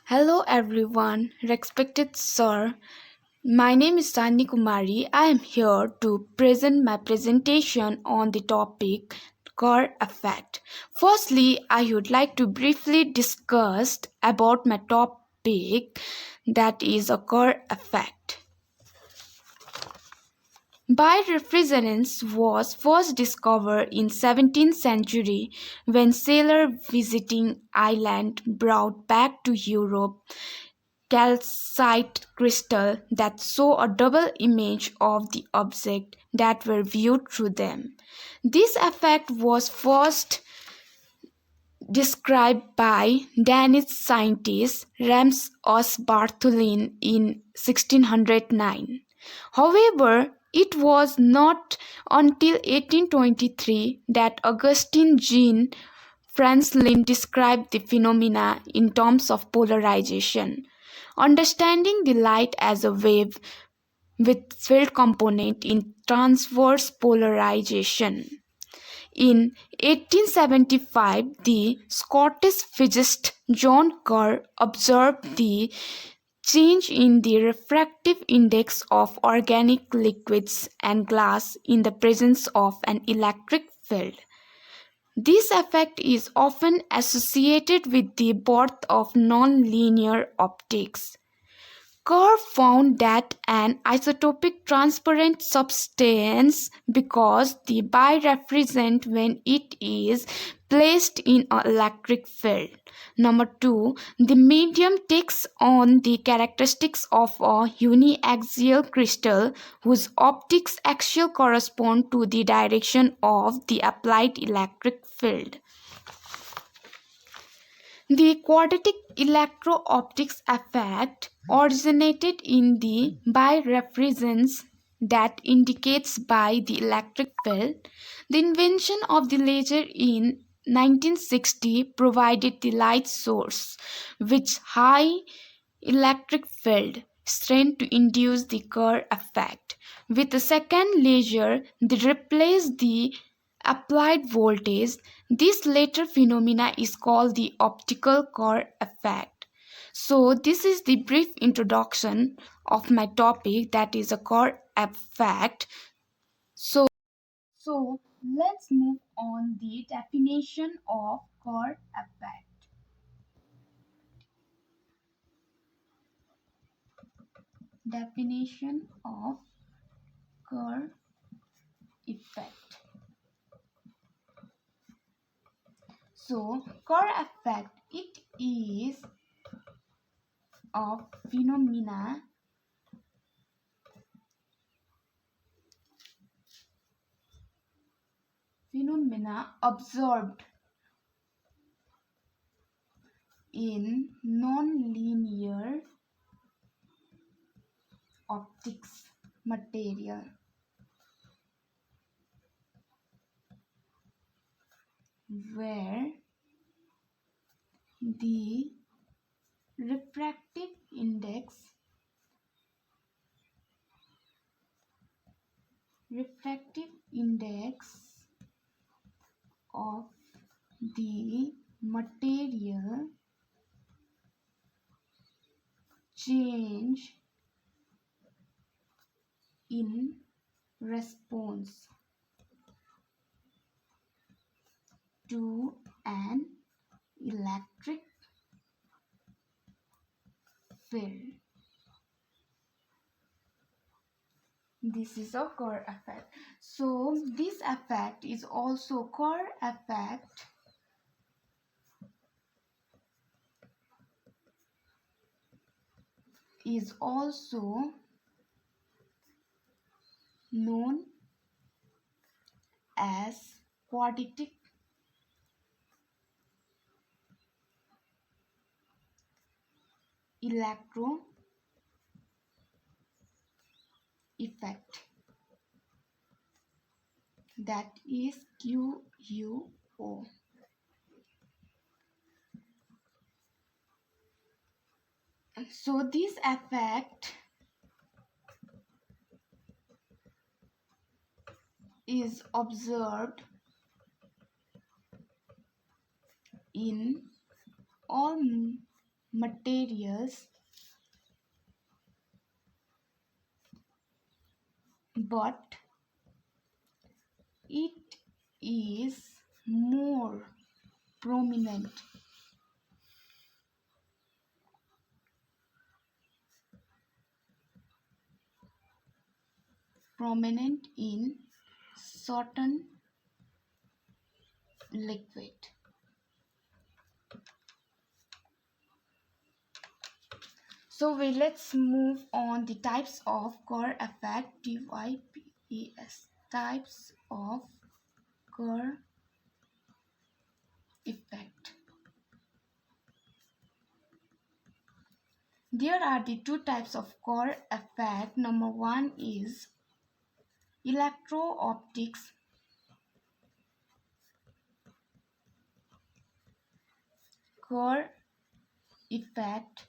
Hello everyone, respected sir. My name is Kumari. I am here to present my presentation on the topic kerr effect. Firstly, I would like to briefly discuss about my topic, that is a kerr effect. Birefringence was first discovered in 17th century when sailors visiting Ireland brought back to Europe calcite crystal that show a double image of the object that were viewed through them. This effect was first described by Danish scientist Rams Os Bartholin in 1609. However, it was not until 1823 that Augustin Jean Franklin described the phenomena in terms of polarization, understanding the light as a wave with field component in transverse polarization. In 1875, the Scottish physicist John Kerr observed the change in the refractive index of organic liquids and glass in the presence of an electric field. This effect is often associated with the birth of nonlinear optics. Kerr found that an isotopic transparent substance because the birefringent when it is placed in an electric field. Number 2, the medium takes on the characteristics of a uniaxial crystal whose optics axial correspond to the direction of the applied electric field. The quadratic electro-optics effect originated in the birefringence that indicates by the electric field. The invention of the laser in 1960 provided the light source which high electric field strength to induce the Kerr effect. With the second laser, they replaced the applied voltage. This latter phenomena is called the optical Kerr effect. So this is the brief introduction of my topic, that is a Kerr effect. So, so let's move on the definition of Kerr effect. Definition of Kerr effect. So Kerr effect, it is a phenomena observed in nonlinear optics material where the refractive index of the material change in response to an electric field. This is a Kerr effect. So this effect is also Kerr effect is also known as quadratic electro effect, that is QUO. So this effect is observed in all materials, but it is more prominent in certain liquid. So let's move on the types of Kerr effect. TYPES, types of Kerr effect. There are the two types of Kerr effect. Number one is electro-optics Kerr effect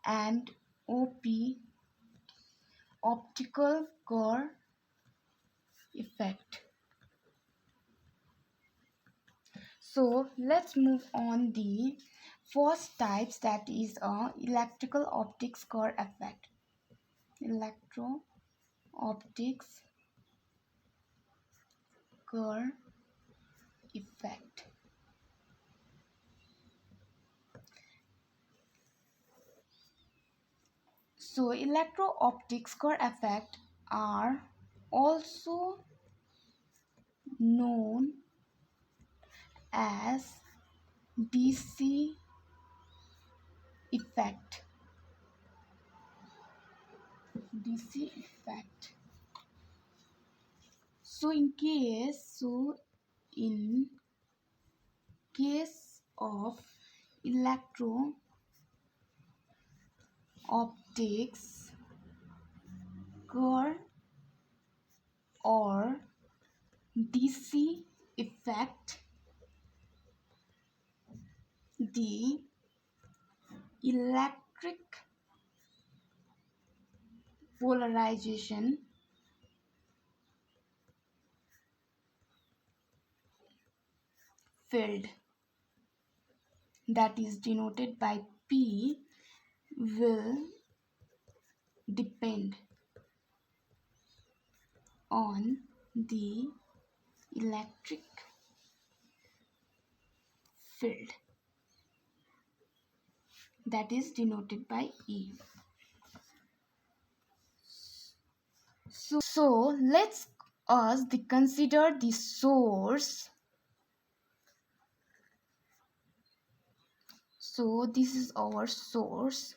and OP, optical Kerr effect. So let's move on the first types, that is electrical optics Kerr effect. Electro optics Kerr effect. So electro optics Kerr effect are also known as DC effect. DC effect. So in case of electro optics Kerr or DC effect, the electric polarization field, that is denoted by P, will depend on the electric field, that is denoted by E. So let's consider the source. So this is our source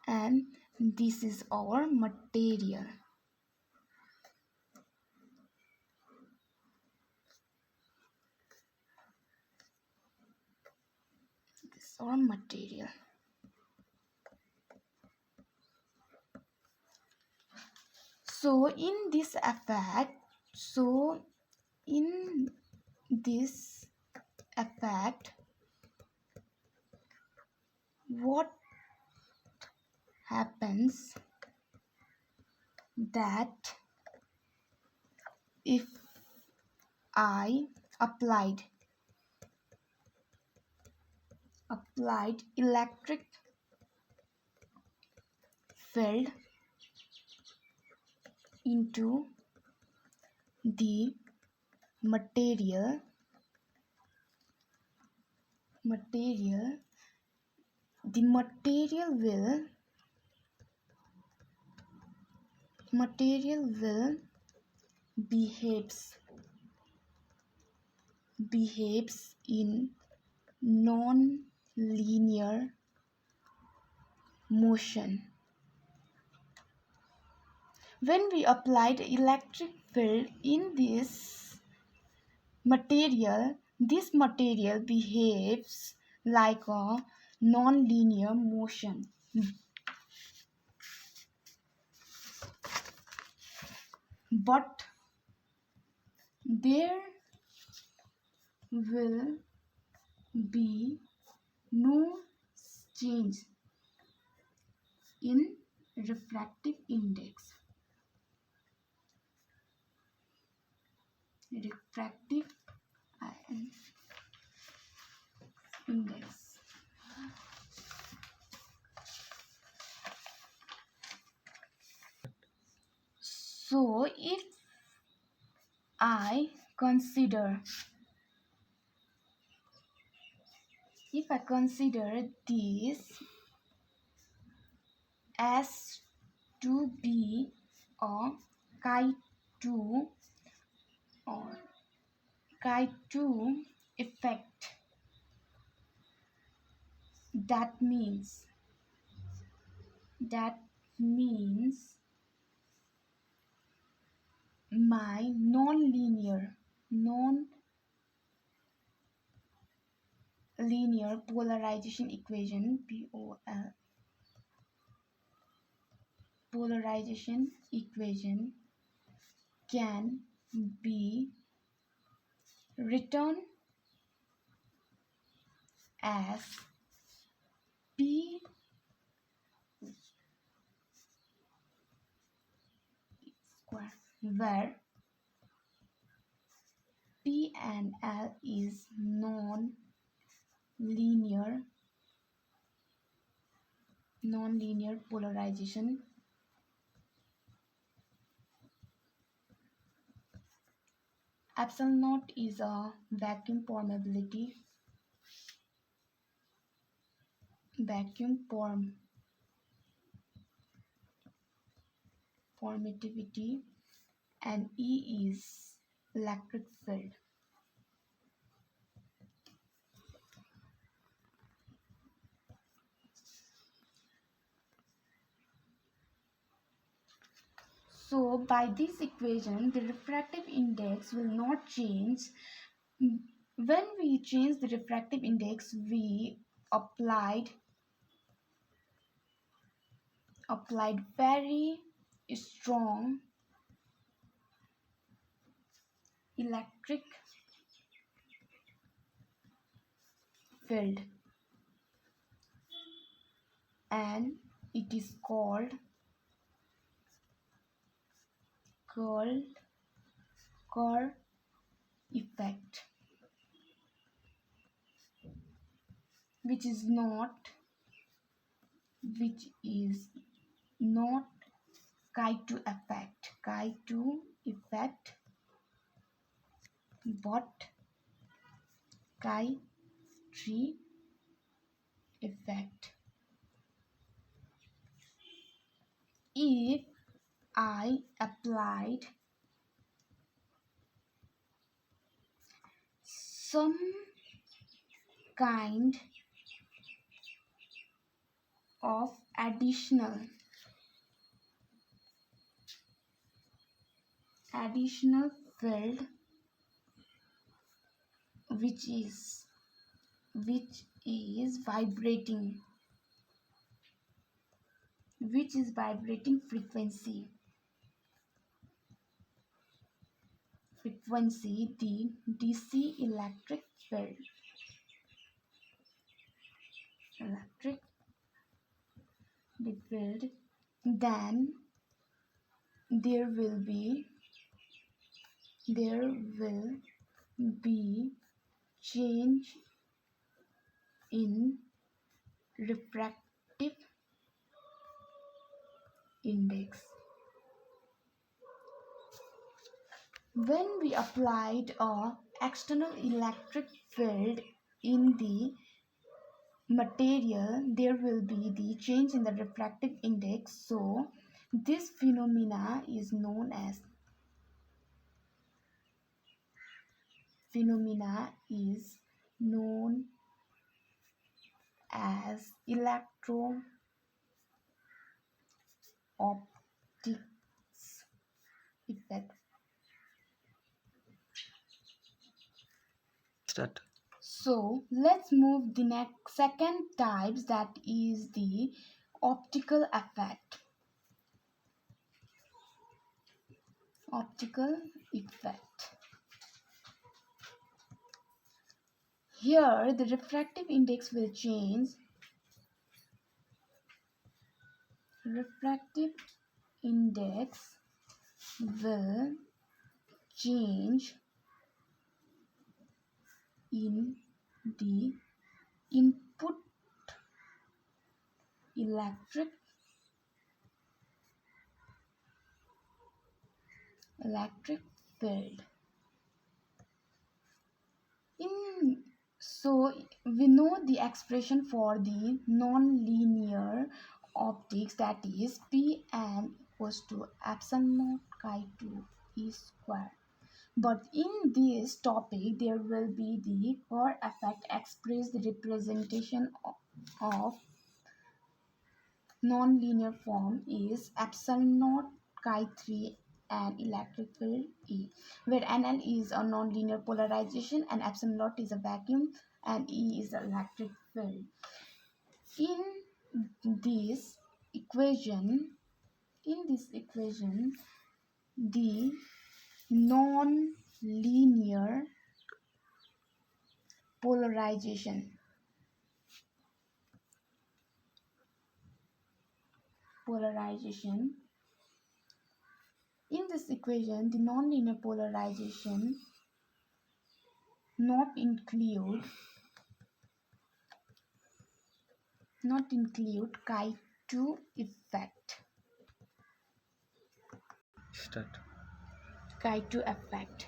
and this is our material. This is our material. So in this effect, what happens that if I applied electric field into the material, the material will behaves in non-linear motion. When we applied electric field in this material behaves like a non-linear motion. But there will be no change in refractive index. So if I consider this as to be a chi2 or chi2 effect, that means my non-linear polarization equation polarization equation can be written as P square, where P and L is non-linear polarization. Epsilon naught is a vacuum permittivity, and E is electric field. So by this equation, the refractive index will not change. When we change the refractive index, we applied very strong electric field, and it is called Kerr effect, which is not chi2 effect, but chi3 effect. If I applied some kind of additional field which is vibrating frequency, the DC electric field, then there will be change in refractive index. When we applied a external electric field in the material, there will be the change in the refractive index. So this phenomena is known as electro-optics effect. Start. So let's move the next second types, that is the optical effect. Here the refractive index will change. In the input electric electric field. So we know the expression for the non-linear optics, that is Pn equals to epsilon naught chi 2 e square. But in this topic there will be the Kerr effect expressed the representation of non-linear form is epsilon naught chi 3 and electric field E, where NL is a non-linear polarization and epsilon naught is a vacuum and E is the electric field. In this equation, the non-linear polarization in this equation, the nonlinear polarization not include chi 2 effect. Start. Chi 2 effect.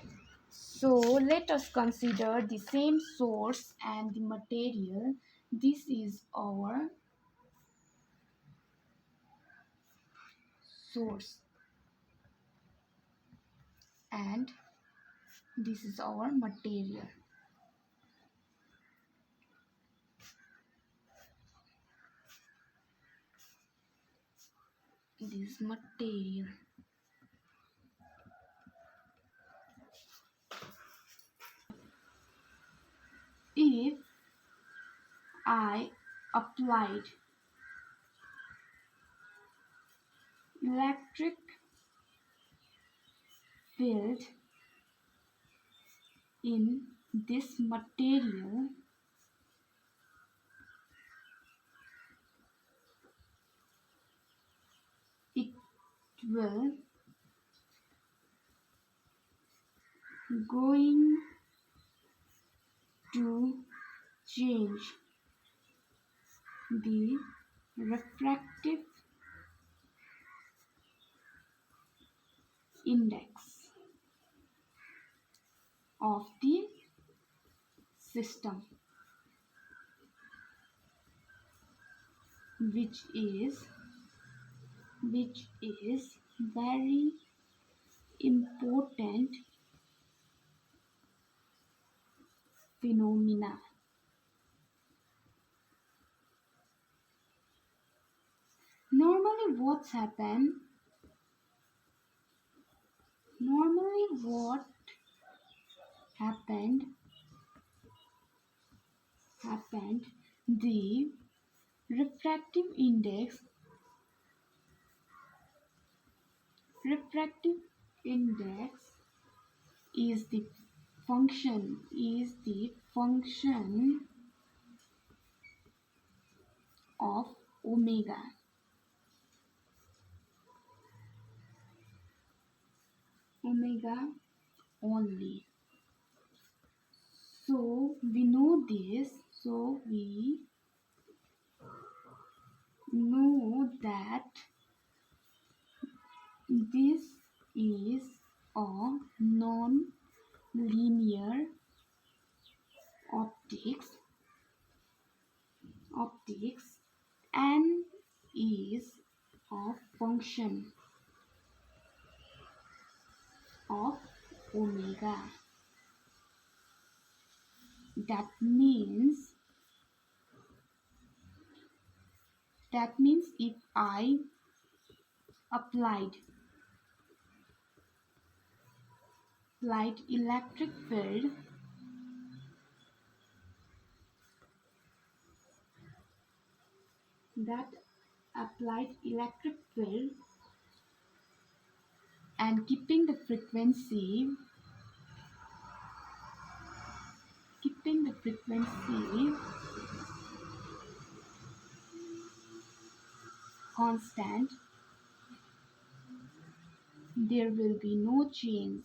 So let us consider the same source and the material. This is our source and this is our material. This material. If I applied electric field in this material, it will going to change the refractive index of the system, which is very important phenomena. Normally what happened the refractive index is the function of omega only. So we know this. So we know that this is a non-linear optics and is a function of omega. That means if I applied electric field and keeping the frequency constant, there will be no change.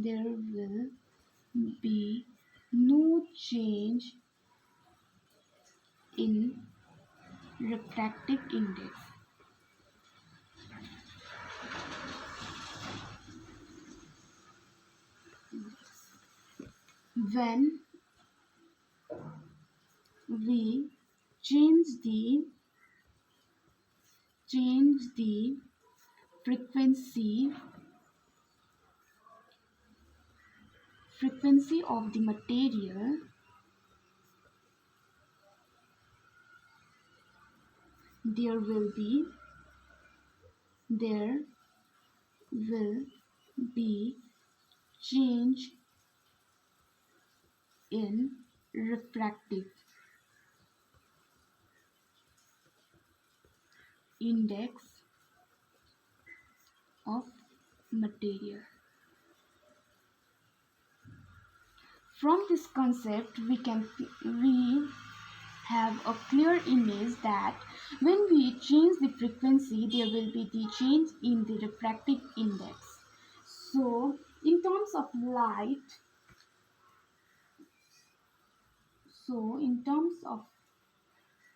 There will be no change in refractive index. when we change the frequency of the material, there will be change in refractive index of material. From this concept, we have a clear image that when we change the frequency, there will be the change in the refractive index. So in terms of light, so in terms of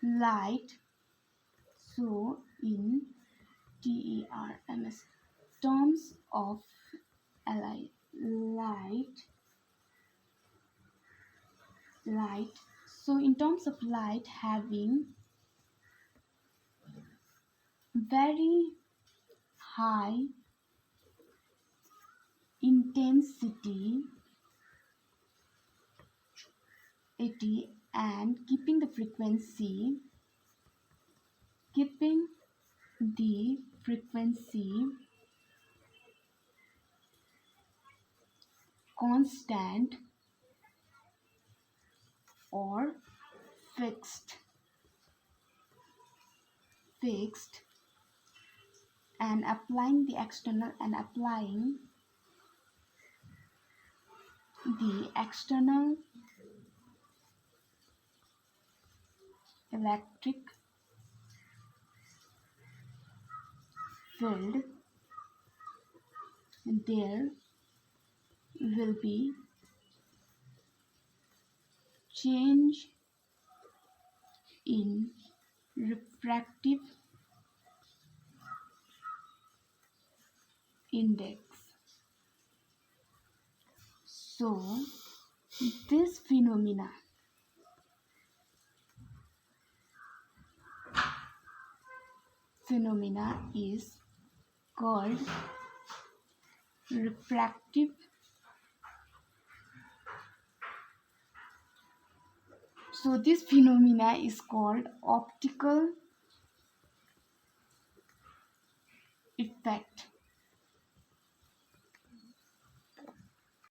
light, so in TERMS, terms of light, so in terms of light having very high intensity and keeping the frequency constant or fixed and applying the external electric field, there will be change in refractive index. So this phenomena is called refractive so this phenomena is called optical effect.